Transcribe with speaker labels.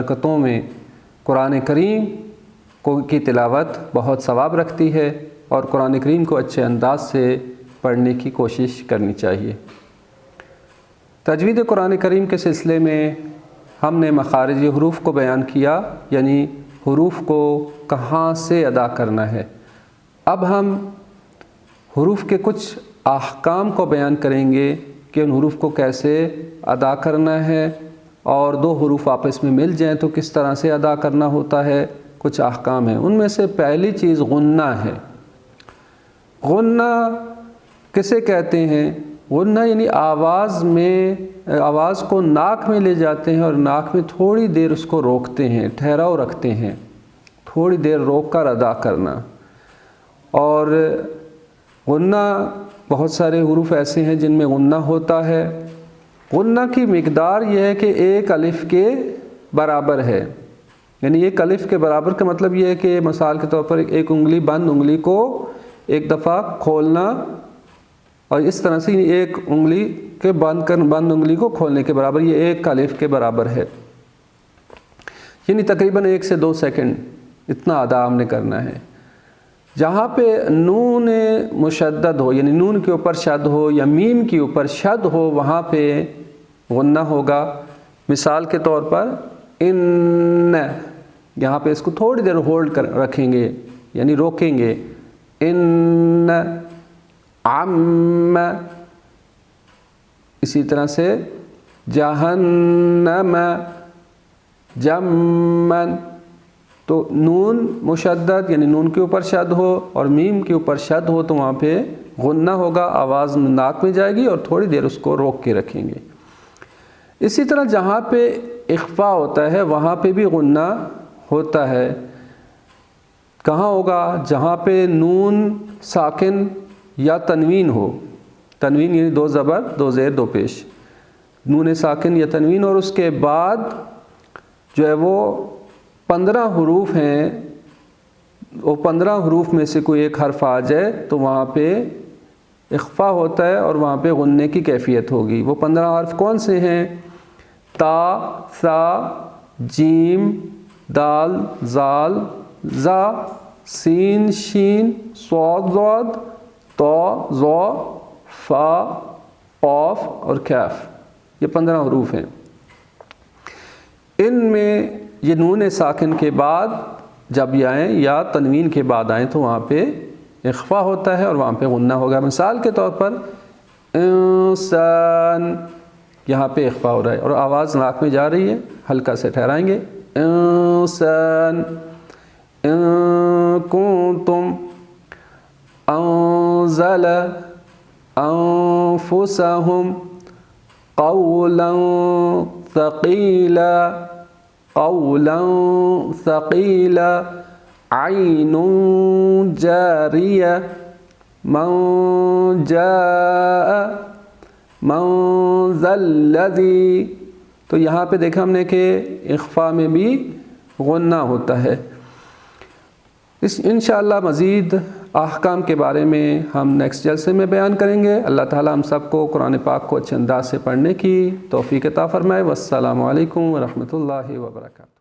Speaker 1: برکتوں میں قرآن کریم کی تلاوت بہت ثواب رکھتی ہے اور قرآن کریم کو اچھے انداز سے پڑھنے کی کوشش کرنی چاہیے۔ تجوید قرآن کریم کے سلسلے میں ہم نے مخارج حروف کو بیان کیا، یعنی حروف کو کہاں سے ادا کرنا ہے۔ اب ہم حروف کے کچھ احکام کو بیان کریں گے کہ ان حروف کو کیسے ادا کرنا ہے، اور دو حروف آپس میں مل جائیں تو کس طرح سے ادا کرنا ہوتا ہے، کچھ احکام ہیں۔ ان میں سے پہلی چیز غنہ ہے۔ غنہ کسے کہتے ہیں؟ غنہ یعنی آواز کو ناک میں لے جاتے ہیں اور ناک میں تھوڑی دیر اس کو روکتے ہیں، ٹھہراؤ رکھتے ہیں، تھوڑی دیر روک کر ادا کرنا۔ اور غنہ بہت سارے حروف ایسے ہیں جن میں غنہ ہوتا ہے۔ غنہ کی مقدار یہ ہے کہ ایک الف کے برابر ہے، یعنی ایک الف کے برابر کا مطلب یہ ہے کہ مثال کے طور پر ایک انگلی بند انگلی کو ایک دفعہ کھولنا، اور اس طرح سے ایک انگلی کے بند انگلی کو کھولنے کے برابر، یہ ایک الف کے برابر ہے، یعنی تقریباً 1 سے 2 سیکنڈ اتنا ادا ہم نے کرنا ہے۔ جہاں پہ نون مشدد ہو، یعنی نون کے اوپر شد ہو یا میم کے اوپر شد ہو، وہاں پہ غنہ ہوگا۔ مثال کے طور پر ان، یہاں پہ اس کو تھوڑی دیر ہولڈ کر رکھیں گے، یعنی روکیں گے۔ ان عم، اسی طرح سے جہنم جمن، تو نون مشدد یعنی نون کے اوپر شد ہو اور میم کے اوپر شد ہو تو وہاں پہ غنہ ہوگا، آواز ناک میں جائے گی اور تھوڑی دیر اس کو روک کے رکھیں گے۔ اسی طرح جہاں پہ اخفاء ہوتا ہے وہاں پہ بھی غنہ ہوتا ہے۔ کہاں ہوگا؟ جہاں پہ نون ساکن یا تنوین ہو، تنوین یعنی 2 زبر 2 زیر 2 پیش، نون ساکن یا تنوین، اور اس کے بعد جو ہے وہ 15 حروف ہیں، وہ 15 حروف میں سے کوئی ایک حرف آ جائے تو وہاں پہ اخفاء ہوتا ہے اور وہاں پہ غنے کی کیفیت ہوگی۔ وہ 15 حرف کون سے ہیں؟ تا، ثا، جیم، دال، زال، زا، سین، شین، صاد، ضاد، طا، ظا، فا، قاف اور کاف، یہ 15 حروف ہیں۔ ان میں یہ نون ساکن کے بعد جب یہ آئیں یا تنوین کے بعد آئیں تو وہاں پہ اخفاء ہوتا ہے اور وہاں پہ غنہ ہوگا۔ مثال کے طور پر انسان، یہاں پہ اخفاء ہو رہا ہے اور آواز ناک میں جا رہی ہے، ہلکا سے ٹھہرائیں گے۔ انسان، ان کنتم، انزل انفسہم قولا ثقیلا، قولا ثقیلا، عین جاریہ، من جاء، من ذا الذی، تو یہاں پہ دیکھا ہم نے کہ اخفاء میں بھی غنہ ہوتا ہے۔ انشاءاللہ مزید احکام کے بارے میں ہم نیکسٹ جلسے میں بیان کریں گے۔ اللہ تعالیٰ ہم سب کو قرآن پاک کو اچھے انداز سے پڑھنے کی توفیق عطا فرمائے۔ والسلام علیکم ورحمۃ اللہ وبرکاتہ۔